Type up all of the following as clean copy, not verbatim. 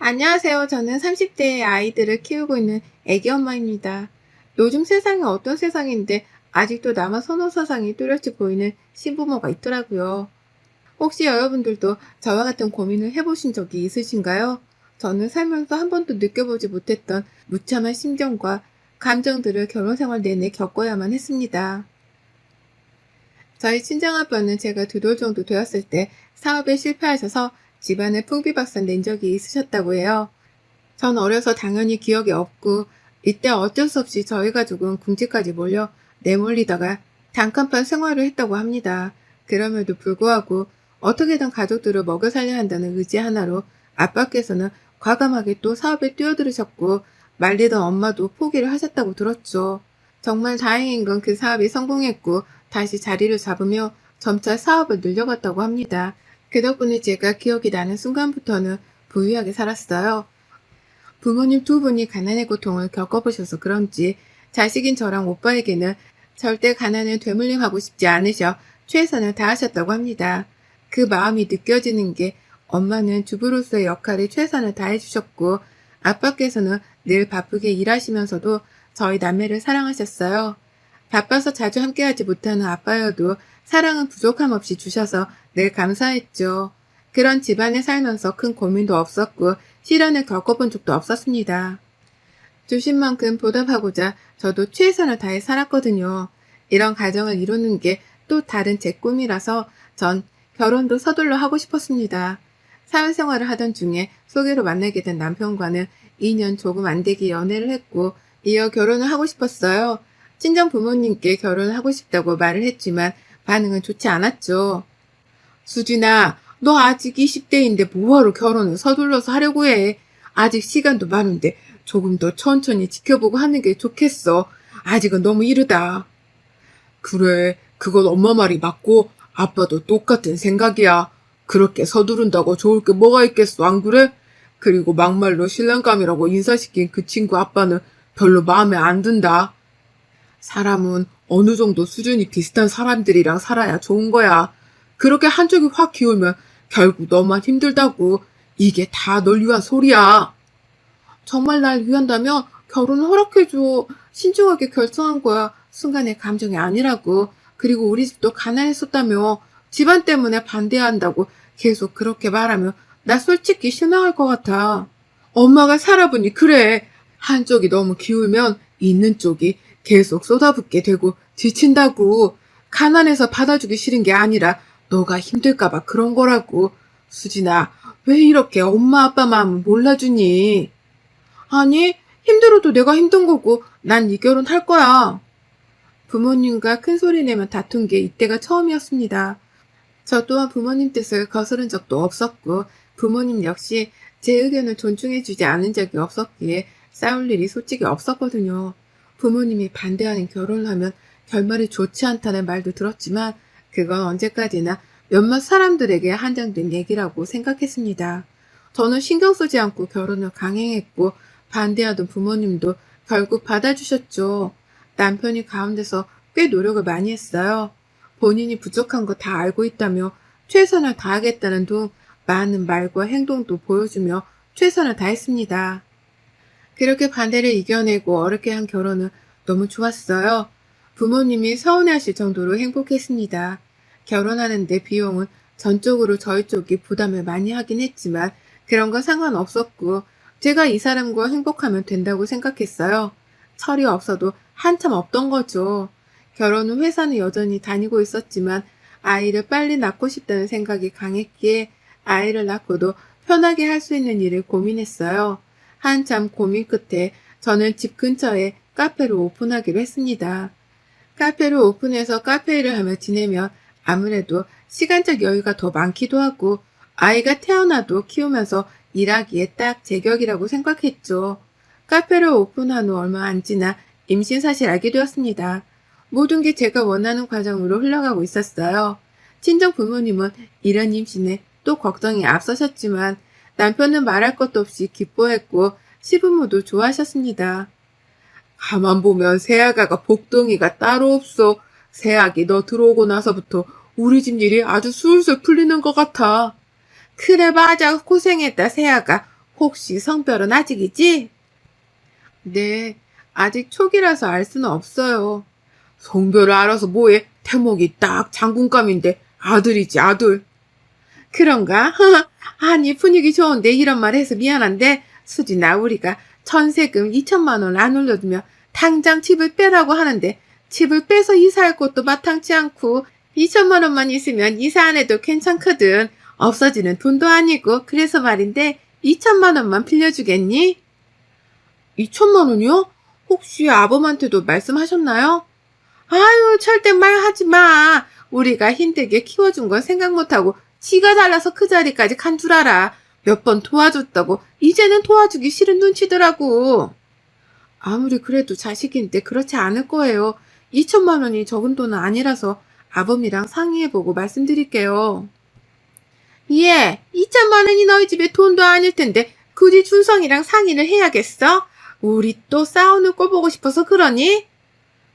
안녕하세요. 저는 30대의 아이들을 키우고 있는 애기 엄마입니다. 요즘 세상이 어떤 세상인데 아직도 남아 선호 사상이 뚜렷이 보이는 신부모가 있더라고요. 혹시 여러분들도 저와 같은 고민을 해보신 적이 있으신가요? 저는 살면서 한 번도 느껴보지 못했던 무참한 심정과 감정들을 결혼 생활 내내 겪어야만 했습니다. 저희 친정아빠는 제가 2돌 정도 되었을 때 사업에 실패하셔서 집안에 풍비박산 낸 적이 있으셨다고 해요. 전 어려서 당연히 기억이 없고 이때 어쩔 수 없이 저희 가족은 궁지까지 몰려 내몰리다가 단칸방 생활을 했다고 합니다. 그럼에도 불구하고 어떻게든 가족들을 먹여 살려야 한다는 의지 하나로 아빠께서는 과감하게 또 사업에 뛰어들으셨고 말리던 엄마도 포기를 하셨다고 들었죠. 정말 다행인 건 그 사업이 성공했고 다시 자리를 잡으며 점차 사업을 늘려갔다고 합니다. 그 덕분에 제가 기억이 나는 순간부터는 부유하게 살았어요. 부모님 2분이 가난의 고통을 겪어보셔서 그런지 자식인 저랑 오빠에게는 절대 가난을 되물림하고 싶지 않으셔 최선을 다하셨다고 합니다. 그 마음이 느껴지는 게 엄마는 주부로서의 역할에 최선을 다해주셨고 아빠께서는 늘 바쁘게 일하시면서도 저희 남매를 사랑하셨어요. 바빠서 자주 함께하지 못하는 아빠여도 사랑은 부족함 없이 주셔서 늘 감사했죠. 그런 집안에 살면서 큰 고민도 없었고 시련을 겪어본 적도 없었습니다. 주신 만큼 보답하고자 저도 최선을 다해 살았거든요. 이런 가정을 이루는 게 또 다른 제 꿈이라서 전 결혼도 서둘러 하고 싶었습니다. 사회생활을 하던 중에 소개로 만나게 된 남편과는 2년 조금 안 되게 연애를 했고 이어 결혼을 하고 싶었어요. 친정 부모님께 결혼을 하고 싶다고 말을 했지만 반응은 좋지 않았죠. 수진아, 너 아직 20대인데 뭐하러 결혼을 서둘러서 하려고 해. 아직 시간도 많은데 조금 더 천천히 지켜보고 하는 게 좋겠어. 아직은 너무 이르다. 그래, 그건 엄마 말이 맞고 아빠도 똑같은 생각이야. 그렇게 서두른다고 좋을 게 뭐가 있겠어, 안 그래? 그리고 막말로 신랑감이라고 인사시킨 그 친구 아빠는 별로 마음에 안 든다. 사람은 어느 정도 수준이 비슷한 사람들이랑 살아야 좋은 거야. 그렇게 한쪽이 확 기울면 결국 너만 힘들다고. 이게 다 널 위한 소리야. 정말 날 위한다면 결혼을 허락해줘. 신중하게 결정한 거야. 순간의 감정이 아니라고. 그리고 우리 집도 가난했었다며. 집안 때문에 반대한다고 계속 그렇게 말하면 나 솔직히 실망할 것 같아. 엄마가 살아보니 그래. 한쪽이 너무 기울면 있는 쪽이 계속 쏟아붓게 되고 지친다고. 가난해서 받아주기 싫은 게 아니라 너가 힘들까봐 그런 거라고. 수진아, 왜 이렇게 엄마 아빠 마음을 몰라주니? 아니, 힘들어도 내가 힘든 거고 난 이 결혼 할 거야. 부모님과 큰 소리 내며 다툰 게 이때가 처음이었습니다. 저 또한 부모님 뜻을 거스른 적도 없었고 부모님 역시 제 의견을 존중해주지 않은 적이 없었기에 싸울 일이 솔직히 없었거든요. 부모님이 반대하는 결혼을 하면 결말이 좋지 않다는 말도 들었지만 그건 언제까지나 몇몇 사람들에게 한정된 얘기라고 생각했습니다. 저는 신경 쓰지 않고 결혼을 강행했고 반대하던 부모님도 결국 받아주셨죠. 남편이 가운데서 꽤 노력을 많이 했어요. 본인이 부족한 거 다 알고 있다며 최선을 다하겠다는 둥 많은 말과 행동도 보여주며 최선을 다했습니다. 그렇게 반대를 이겨내고 어렵게 한 결혼은 너무 좋았어요. 부모님이 서운해하실 정도로 행복했습니다. 결혼하는데 비용은 전적으로 저희 쪽이 부담을 많이 하긴 했지만 그런 건 상관없었고 제가 이 사람과 행복하면 된다고 생각했어요. 철이 없어도 한참 없던 거죠. 결혼 후 회사는 여전히 다니고 있었지만 아이를 빨리 낳고 싶다는 생각이 강했기에 아이를 낳고도 편하게 할 수 있는 일을 고민했어요. 한참 고민 끝에 저는 집 근처에 카페를 오픈하기로 했습니다. 카페를 오픈해서 카페 일을 하며 지내면 아무래도 시간적 여유가 더 많기도 하고 아이가 태어나도 키우면서 일하기에 딱 제격이라고 생각했죠. 카페를 오픈한 후 얼마 안 지나 임신 사실 알게 되었습니다. 모든 게 제가 원하는 과정으로 흘러가고 있었어요. 친정 부모님은 이런 임신에 또 걱정이 앞서셨지만 남편은 말할 것도 없이 기뻐했고 시부모도 좋아하셨습니다. 가만 보면 새아가가 복덩이가 따로 없어. 새아기 너 들어오고 나서부터 우리 집 일이 아주 술술 풀리는 것 같아. 그래 맞아 고생했다 새아가. 혹시 성별은 아직이지? 네, 아직 초기라서 알 수는 없어요. 성별을 알아서 뭐해? 태목이 딱 장군감인데 아들이지 아들. 그런가? 아니 분위기 좋은데 이런 말 해서 미안한데 수진아 우리가 전세금 2천만 원 안 올려주면 당장 집을 빼라고 하는데 집을 빼서 이사할 곳도 마땅치 않고 2천만 원만 있으면 이사 안 해도 괜찮거든. 없어지는 돈도 아니고 그래서 말인데 2천만 원만 빌려주겠니? 2천만 원이요? 혹시 아범한테도 말씀하셨나요? 아유 절대 말하지 마. 우리가 힘들게 키워준 건 생각 못하고 지가 잘나서 그 자리까지 간 줄 알아. 몇 번 도와줬다고 이제는 도와주기 싫은 눈치더라고. 아무리 그래도 자식인데 그렇지 않을 거예요. 2천만 원이 적은 돈은 아니라서 아범이랑 상의해보고 말씀드릴게요. 예, 2천만 원이 너희 집에 돈도 아닐 텐데 굳이 준성이랑 상의를 해야겠어? 우리 또 싸우는 꼴 보고 싶어서 그러니?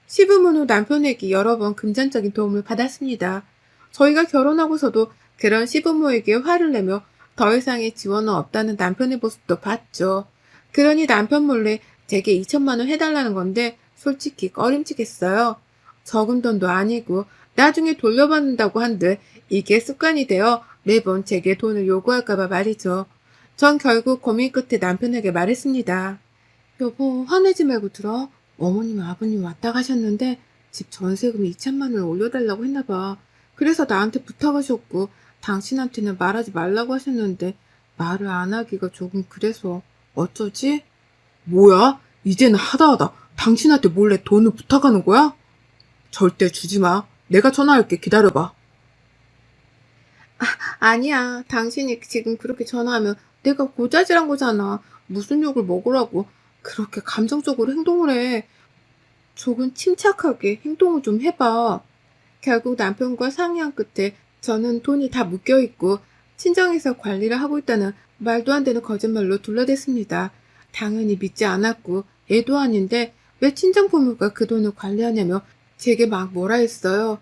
시부모 후 남편에게 여러 번 금전적인 도움을 받았습니다. 저희가 결혼하고서도 그런 시부모에게 화를 내며 더 이상의 지원은 없다는 남편의 모습도 봤죠. 그러니 남편 몰래 제게 2천만 원 해달라는 건데 솔직히 꺼림칙했어요. 적은 돈도 아니고 나중에 돌려받는다고 한들 이게 습관이 되어 매번 제게 돈을 요구할까봐 말이죠. 전 결국 고민 끝에 남편에게 말했습니다. 여보 화내지 말고 들어. 어머님 아버님 왔다 가셨는데 집 전세금 2천만 원을 올려달라고 했나봐. 그래서 나한테 부탁하셨고 당신한테는 말하지 말라고 하셨는데 말을 안 하기가 조금 그래서 어쩌지? 뭐야? 이제는 하다하다 당신한테 몰래 돈을 부탁하는 거야? 절대 주지 마. 내가 전화할게. 기다려봐. 아니야. 당신이 지금 그렇게 전화하면 내가 고자질한 거잖아. 무슨 욕을 먹으라고 그렇게 감정적으로 행동을 해. 조금 침착하게 행동을 좀 해봐. 결국 남편과 상의한 끝에 저는 돈이 다 묶여있고 친정에서 관리를 하고 있다는 말도 안 되는 거짓말로 둘러댔습니다. 당연히 믿지 않았고 애도 아닌데 왜 친정 부모가 그 돈을 관리하냐며 제게 막 뭐라 했어요.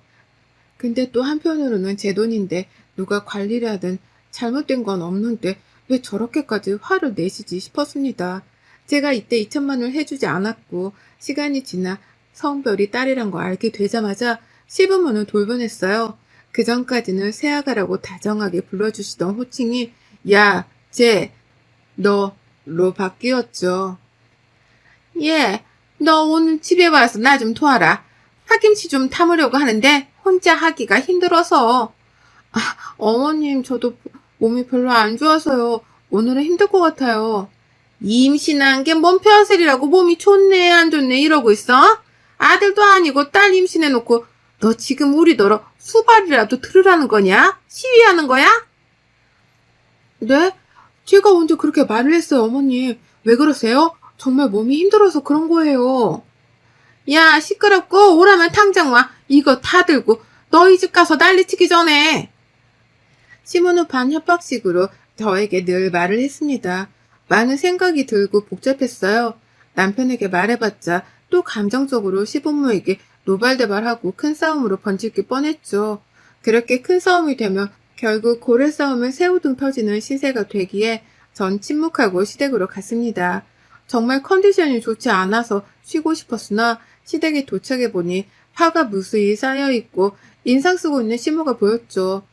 근데 또 한편으로는 제 돈인데 누가 관리를 하든 잘못된 건 없는데 왜 저렇게까지 화를 내시지 싶었습니다. 제가 이때 2천만 원을 해주지 않았고 시간이 지나 성별이 딸이란 거 알게 되자마자 시부모는 돌변했어요. 그 전까지는 새아가라고 다정하게 불러주시던 호칭이 야, 쟤, 너로 바뀌었죠. 예, 너 오늘 집에 와서 나 좀 도와라. 파김치 좀 담으려고 하는데 혼자 하기가 힘들어서. 어머님 저도 몸이 별로 안 좋아서요. 오늘은 힘들 것 같아요. 임신한 게 뭔 벼슬이라고 몸이 좋네 안 좋네 이러고 있어? 아들도 아니고 딸 임신해놓고 너 지금 우리더러 수발이라도 들으라는 거냐? 시위하는 거야? 네? 제가 언제 그렇게 말을 했어요 어머님. 왜 그러세요? 정말 몸이 힘들어서 그런 거예요. 야 시끄럽고 오라면 당장 와. 이거 다 들고 너희 집 가서 난리치기 전에. 시모는 반협박식으로 저에게 늘 말을 했습니다. 많은 생각이 들고 복잡했어요. 남편에게 말해봤자 또 감정적으로 시부모에게 노발대발하고 큰 싸움으로 번질 게 뻔했죠. 그렇게 큰 싸움이 되면 결국 고래 싸움은 새우등 터지는 시세가 되기에 전 침묵하고 시댁으로 갔습니다. 정말 컨디션이 좋지 않아서 쉬고 싶었으나 시댁에 도착해보니 화가 무수히 쌓여있고 인상 쓰고 있는 시모가 보였죠.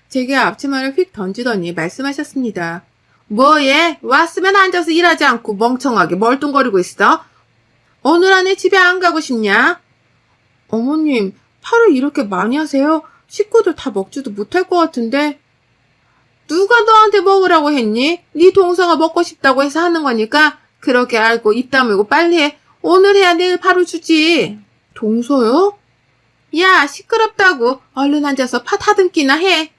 제게 앞치마를 휙 던지더니 말씀하셨습니다. 뭐예? 왔으면 앉아서 일하지 않고 멍청하게 멀뚱거리고 있어? 오늘 안에 집에 안 가고 싶냐? 어머님, 팔을 이렇게 많이 하세요? 식구들 다 먹지도 못할 것 같은데. 누가 너한테 먹으라고 했니? 네 동서가 먹고 싶다고 해서 하는 거니까 그렇게 알고 입 다물고 빨리 해. 오늘 해야 내일 바로 주지. 동서요? 야, 시끄럽다고. 얼른 앉아서 파 다듬기나 해.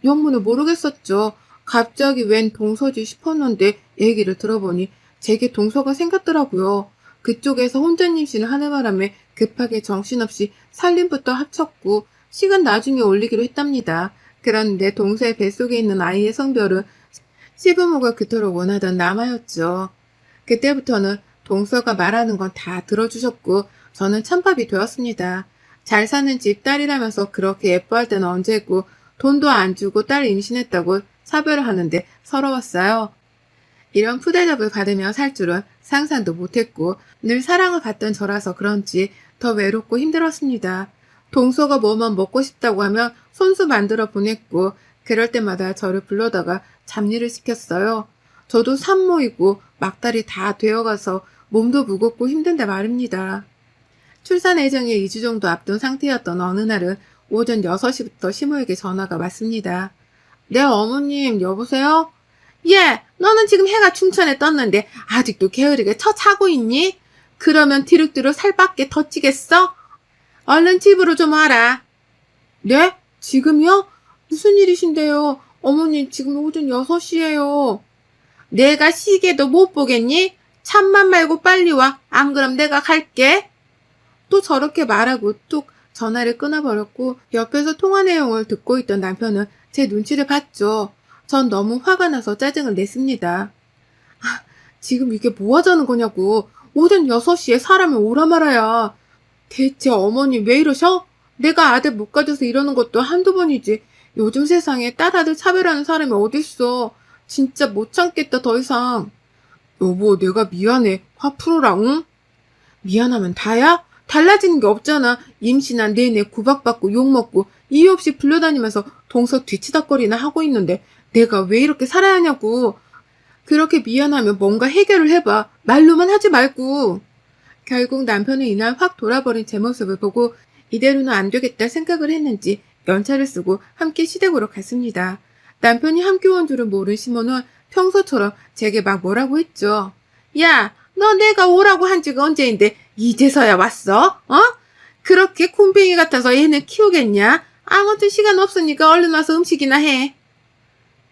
영문을 모르겠었죠. 갑자기 웬 동서지 싶었는데 얘기를 들어보니 제게 동서가 생겼더라고요. 그쪽에서 혼자 임신을 하는 바람에 급하게 정신없이 살림부터 합쳤고 식은 나중에 올리기로 했답니다. 그런데 동서의 뱃속에 있는 아이의 성별은 시부모가 그토록 원하던 남아였죠. 그때부터는 동서가 말하는 건 다 들어주셨고 저는 찬밥이 되었습니다. 잘 사는 집 딸이라면서 그렇게 예뻐할 때는 언제고 돈도 안 주고 딸 임신했다고 사별을 하는데 서러웠어요. 이런 푸대접을 받으며 살 줄은 상상도 못했고 늘 사랑을 받던 저라서 그런지 더 외롭고 힘들었습니다. 동서가 뭐만 먹고 싶다고 하면 손수 만들어 보냈고 그럴 때마다 저를 불러다가 잡일을 시켰어요. 저도 산모이고 막달이 다 되어가서 몸도 무겁고 힘든데 말입니다. 출산 예정에 2주 정도 앞둔 상태였던 어느 날은 오전 6시부터 시모에게 전화가 왔습니다. 네, 어머님, 여보세요? 예, 너는 지금 해가 중천에 떴는데 아직도 게으르게 자고 있니? 그러면 뒤룩뒤룩 살밖에 더 찌겠어? 얼른 집으로 좀 와라. 네? 지금요? 무슨 일이신데요? 어머님, 지금 오전 6시예요. 내가 시계도 못 보겠니? 참만 말고 빨리 와. 안 그럼 내가 갈게. 또 저렇게 말하고 뚝 전화를 끊어버렸고 옆에서 통화 내용을 듣고 있던 남편은 제 눈치를 봤죠. 전 너무 화가 나서 짜증을 냈습니다. 아, 지금 이게 뭐 하자는 거냐고. 오전 6시에 사람이 오라 말아야. 대체 어머니 왜 이러셔? 내가 아들 못 가져서 이러는 것도 한두 번이지. 요즘 세상에 딸 아들 차별하는 사람이 어딨어. 진짜 못 참겠다 더 이상. 여보, 내가 미안해. 화 풀어라, 응? 미안하면 다야? 달라지는 게 없잖아. 임신한 내내 구박받고 욕먹고 이유 없이 불려다니면서 동서 뒤치다거리나 하고 있는데 내가 왜 이렇게 살아야 하냐고. 그렇게 미안하면 뭔가 해결을 해봐. 말로만 하지 말고. 결국 남편은 이날 확 돌아버린 제 모습을 보고 이대로는 안 되겠다 생각을 했는지 연차를 쓰고 함께 시댁으로 갔습니다. 남편이 함께 온 줄은 모른 시모는 평소처럼 제게 막 뭐라고 했죠. 야, 너 내가 오라고 한 지가 언제인데 이제서야 왔어? 어? 그렇게 곰뱅이 같아서 얘는 키우겠냐? 아무튼 시간 없으니까 얼른 와서 음식이나 해.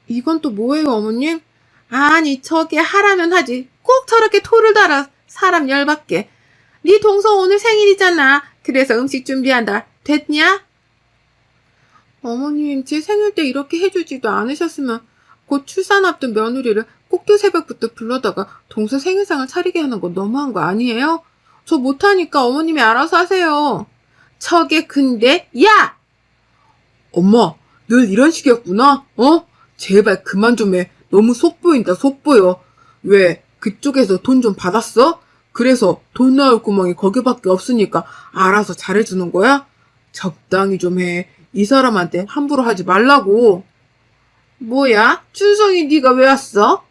이건 또 뭐예요, 어머님? 아니, 저게 하라면 하지. 꼭 저렇게 토를 달아 사람 열받게. 네 동서 오늘 생일이잖아. 그래서 음식 준비한다. 됐냐? 어머님, 제 생일 때 이렇게 해주지도 않으셨으면 곧 출산 앞둔 며느리를 꼭두 새벽부터 불러다가 동서 생일상을 차리게 하는 거 너무한 거 아니에요? 저 못하니까 어머님이 알아서 하세요. 저게 근데 야! 엄마, 늘 이런 식이었구나. 어? 제발 그만 좀 해. 너무 속 보인다, 속 보여. 왜? 그쪽에서 돈 좀 받았어? 그래서 돈 나올 구멍이 거기밖에 없으니까 알아서 잘해주는 거야? 적당히 좀 해. 이 사람한테 함부로 하지 말라고. 뭐야? 춘성이 네가 왜 왔어?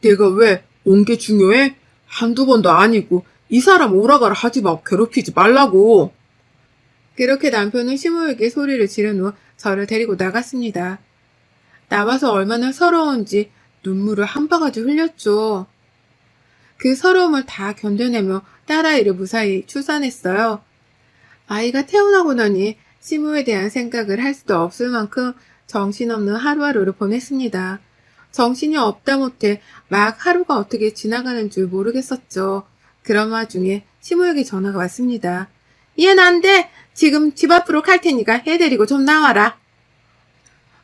내가 왜 온 게 중요해? 한두 번도 아니고 이 사람 오라가라 하지 마. 괴롭히지 말라고. 그렇게 남편은 시모에게 소리를 지른 후 저를 데리고 나갔습니다. 나와서 얼마나 서러운지 눈물을 한 바가지 흘렸죠. 그 서러움을 다 견뎌내며 딸아이를 무사히 출산했어요. 아이가 태어나고 나니 시모에 대한 생각을 할 수도 없을 만큼 정신없는 하루하루를 보냈습니다. 정신이 없다 못해 막 하루가 어떻게 지나가는 줄 모르겠었죠. 그런 와중에 시모에게 전화가 왔습니다. 얘는 안 돼. 지금 집 앞으로 갈 테니까 애 데리고 좀 나와라.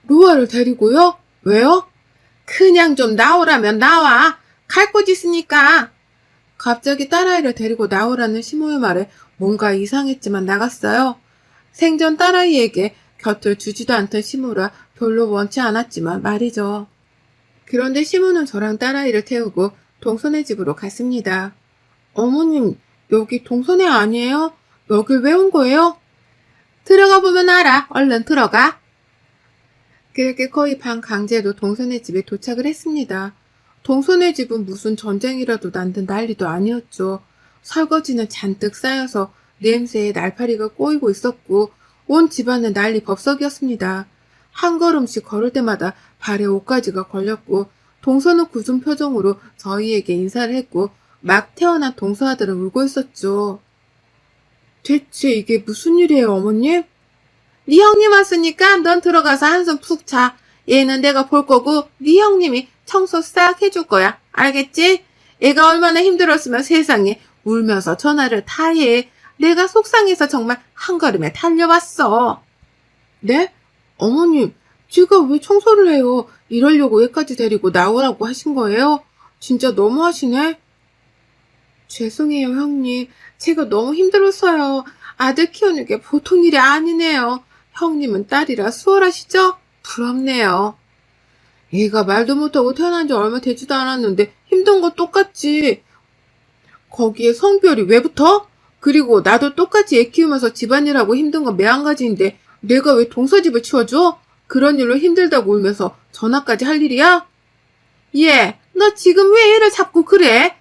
로아를 데리고요? 왜요? 그냥 좀 나오라면 나와. 갈 곳 있으니까. 갑자기 딸아이를 데리고 나오라는 시모의 말에 뭔가 이상했지만 나갔어요. 생전 딸아이에게 곁을 주지도 않던 시모라 별로 원치 않았지만 말이죠. 그런데 시모는 저랑 딸아이를 태우고 동선의 집으로 갔습니다. 어머님, 여기 동선의 아니에요? 여길 왜 온 거예요? 들어가 보면 알아. 얼른 들어가. 그렇게 거의 반 강제로 동선의 집에 도착을 했습니다. 동선의 집은 무슨 전쟁이라도 난 듯 난리도 아니었죠. 설거지는 잔뜩 쌓여서 냄새에 날파리가 꼬이고 있었고 온 집안은 난리 법석이었습니다. 한 걸음씩 걸을 때마다 발에 옷가지가 걸렸고 동서는 굳은 표정으로 저희에게 인사를 했고 막 태어난 동서 아들은 울고 있었죠. 대체 이게 무슨 일이에요, 어머님? 네 형님 왔으니까 넌 들어가서 한숨 푹 자. 얘는 내가 볼 거고 네 형님이 청소 싹 해줄 거야. 알겠지? 얘가 얼마나 힘들었으면 세상에 울면서 전화를 다 해. 내가 속상해서 정말 한 걸음에 달려왔어. 네? 어머님, 제가 왜 청소를 해요? 이러려고 얘까지 데리고 나오라고 하신 거예요? 진짜 너무하시네. 죄송해요, 형님. 제가 너무 힘들었어요. 아들 키우는 게 보통 일이 아니네요. 형님은 딸이라 수월하시죠? 부럽네요. 얘가 말도 못하고 태어난 지 얼마 되지도 않았는데 힘든 거 똑같지. 거기에 성별이 왜 붙어? 그리고 나도 똑같이 애 키우면서 집안일하고 힘든 건 매한가지인데 내가 왜 동서집을 치워줘? 그런 일로 힘들다고 울면서 전화까지 할 일이야? 얘, 너 지금 왜 애를 잡고 그래?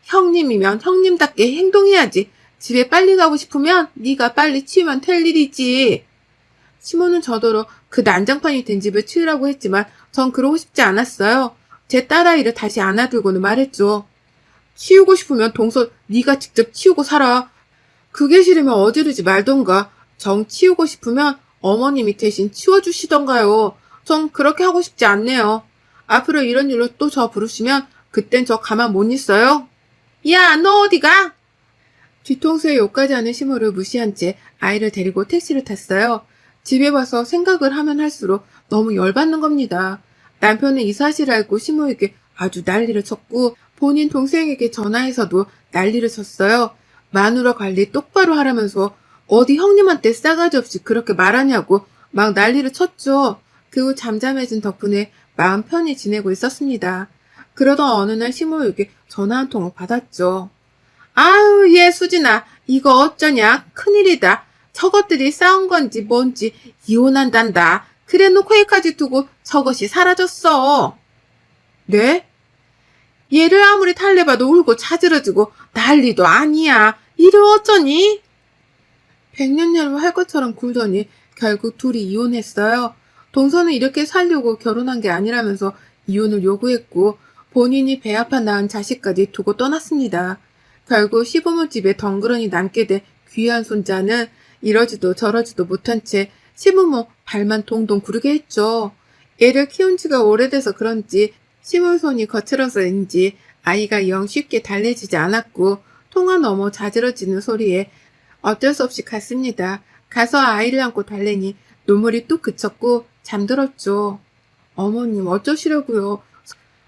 형님이면 형님답게 행동해야지. 집에 빨리 가고 싶으면 네가 빨리 치우면 될 일이지. 시모는 저더러 그 난장판이 된 집을 치우라고 했지만 전 그러고 싶지 않았어요. 제 딸아이를 다시 안아들고는 말했죠. 치우고 싶으면 동서 네가 직접 치우고 살아. 그게 싫으면 어지르지 말던가. 정 치우고 싶으면 어머님이 대신 치워주시던가요. 전 그렇게 하고 싶지 않네요. 앞으로 이런 일로 또 저 부르시면 그땐 저 가만 못 있어요. 야, 너 어디가? 뒤통수에 욕까지 하는 시모를 무시한 채 아이를 데리고 택시를 탔어요. 집에 와서 생각을 하면 할수록 너무 열받는 겁니다. 남편은 이 사실을 알고 시모에게 아주 난리를 쳤고 본인 동생에게 전화해서도 난리를 쳤어요. 마누라 관리 똑바로 하라면서 어디 형님한테 싸가지 없이 그렇게 말하냐고 막 난리를 쳤죠. 그 후 잠잠해진 덕분에 마음 편히 지내고 있었습니다. 그러던 어느 날 시모에게 전화 한 통을 받았죠. 아유, 얘 수진아, 이거 어쩌냐? 큰일이다. 저것들이 싸운 건지 뭔지 이혼한단다. 그래놓고 애까지 두고 저것이 사라졌어. 네? 얘를 아무리 달래봐도 울고 차지러지고 난리도 아니야. 이를 어쩌니? 백년야로 할 것처럼 굴더니 결국 둘이 이혼했어요. 동서는 이렇게 살려고 결혼한 게 아니라면서 이혼을 요구했고 본인이 배 아파 낳은 자식까지 두고 떠났습니다. 결국 시부모 집에 덩그러니 남게 된 귀한 손자는 이러지도 저러지도 못한 채 시부모 발만 동동 구르게 했죠. 애를 키운 지가 오래돼서 그런지 시물손이 거칠어서인지 아이가 영 쉽게 달래지지 않았고 통화 너머 자지러지는 소리에 어쩔 수 없이 갔습니다. 가서 아이를 안고 달래니 눈물이 뚝 그쳤고 잠들었죠. 어머님 어쩌시려고요?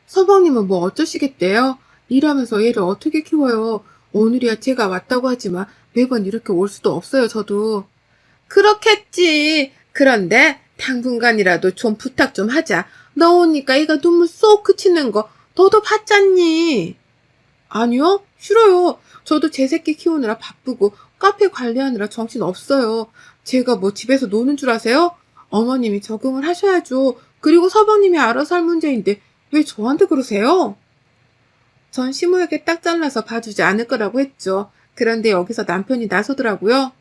서방님은 뭐 어쩌시겠대요? 일하면서 애를 어떻게 키워요? 오늘이야 제가 왔다고 하지만 매번 이렇게 올 수도 없어요, 저도. 그렇겠지. 그런데 당분간이라도 좀 부탁 좀 하자. 너 오니까 애가 눈물 쏙 그치는 거 너도 봤잖니? 아니요, 싫어요. 저도 제 새끼 키우느라 바쁘고 카페 관리하느라 정신 없어요. 제가 뭐 집에서 노는 줄 아세요? 어머님이 적응을 하셔야죠. 그리고 서방님이 알아서 할 문제인데 왜 저한테 그러세요? 전 시모에게 딱 잘라서 봐주지 않을 거라고 했죠. 그런데 여기서 남편이 나서더라고요.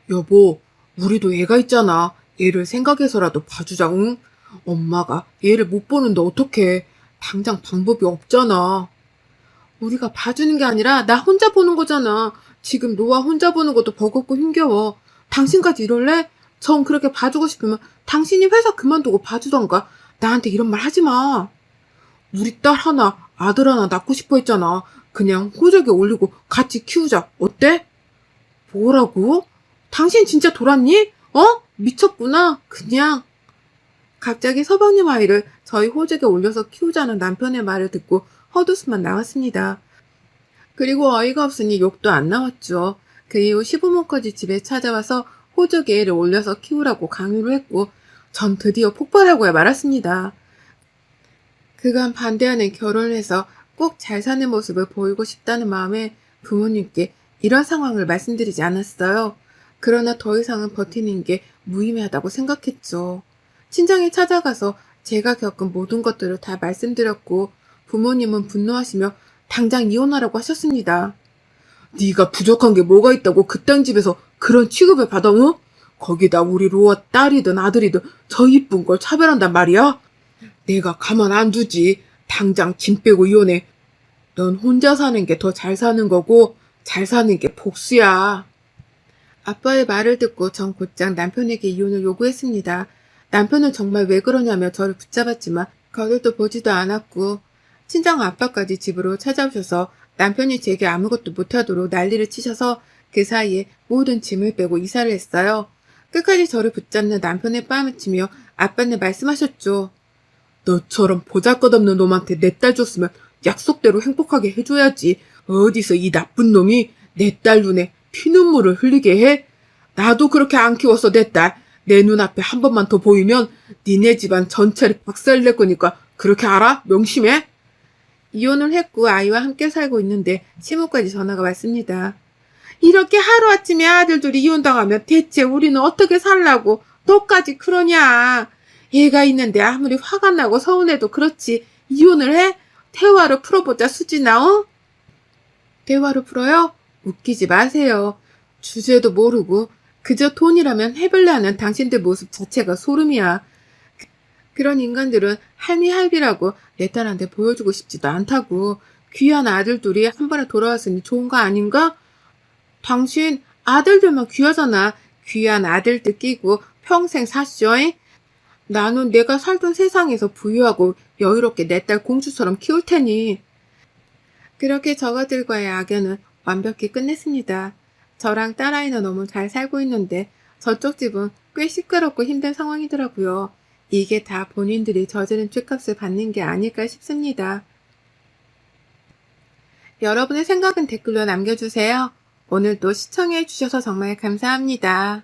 여보, 우리도 애가 있잖아. 얘를 생각해서라도 봐주자, 응? 엄마가 얘를 못 보는데 어떡해. 당장 방법이 없잖아. 우리가 봐주는 게 아니라 나 혼자 보는 거잖아. 지금 노아 혼자 보는 것도 버겁고 힘겨워. 당신까지 이럴래? 전 그렇게 봐주고 싶으면 당신이 회사 그만두고 봐주던가. 나한테 이런 말 하지 마. 우리 딸 하나, 아들 하나 낳고 싶어 했잖아. 그냥 호적에 올리고 같이 키우자. 어때? 뭐라고? 당신 진짜 돌았니? 미쳤구나. 그냥. 갑자기 서방님 아이를 저희 호적에 올려서 키우자는 남편의 말을 듣고 헛웃음만 나왔습니다. 그리고 어이가 없으니 욕도 안 나왔죠. 그 이후 시부모까지 집에 찾아와서 호적에 애를 올려서 키우라고 강요를 했고 전 드디어 폭발하고야 말았습니다. 그간 반대하는 결혼을 해서 꼭 잘 사는 모습을 보이고 싶다는 마음에 부모님께 이런 상황을 말씀드리지 않았어요. 그러나 더 이상은 버티는 게 무의미하다고 생각했죠. 친정에 찾아가서 제가 겪은 모든 것들을 다 말씀드렸고 부모님은 분노하시며 당장 이혼하라고 하셨습니다. 네가 부족한 게 뭐가 있다고 그딴 집에서 그런 취급을 받아, 응? 거기다 우리 로아 딸이든 아들이든 저 이쁜 걸 차별한단 말이야? 내가 가만 안 두지. 당장 짐 빼고 이혼해. 넌 혼자 사는 게 더 잘 사는 거고 잘 사는 게 복수야. 아빠의 말을 듣고 전 곧장 남편에게 이혼을 요구했습니다. 남편은 정말 왜 그러냐며 저를 붙잡았지만 거들떠 보지도 않았고 친정 아빠까지 집으로 찾아오셔서 남편이 제게 아무것도 못하도록 난리를 치셔서 그 사이에 모든 짐을 빼고 이사를 했어요. 끝까지 저를 붙잡는 남편의 뺨을 치며 아빠는 말씀하셨죠. 너처럼 보잘것없는 놈한테 내 딸 줬으면 약속대로 행복하게 해줘야지. 어디서 이 나쁜 놈이 내 딸 눈에 피눈물을 흘리게 해? 나도 그렇게 안 키웠어, 내 딸. 내 눈앞에 한 번만 더 보이면 니네 집안 전체를 박살낼 거니까 그렇게 알아? 명심해. 이혼을 했고 아이와 함께 살고 있는데 시모까지 전화가 왔습니다. 이렇게 하루아침에 아들 둘이 이혼당하면 대체 우리는 어떻게 살라고 너까지 그러냐. 얘가 있는데 아무리 화가 나고 서운해도 그렇지 이혼을 해? 대화로 풀어보자 수진아. 어? 대화로 풀어요? 웃기지 마세요. 주제도 모르고 그저 돈이라면 해볼래 하는 당신들 모습 자체가 소름이야. 그런 인간들은 할미할비라고 내 딸한테 보여주고 싶지도 않다고. 귀한 아들 둘이 한 번에 돌아왔으니 좋은 거 아닌가? 당신 아들들만 귀하잖아. 귀한 아들들 끼고 평생 사쇼잉? 나는 내가 살던 세상에서 부유하고 여유롭게 내 딸 공주처럼 키울 테니. 그렇게 저가들과의 악연은 완벽히 끝냈습니다. 저랑 딸아이는 너무 잘 살고 있는데 저쪽 집은 꽤 시끄럽고 힘든 상황이더라고요. 이게 다 본인들이 저지른 죗값을 받는 게 아닐까 싶습니다. 여러분의 생각은 댓글로 남겨주세요. 오늘도 시청해주셔서 정말 감사합니다.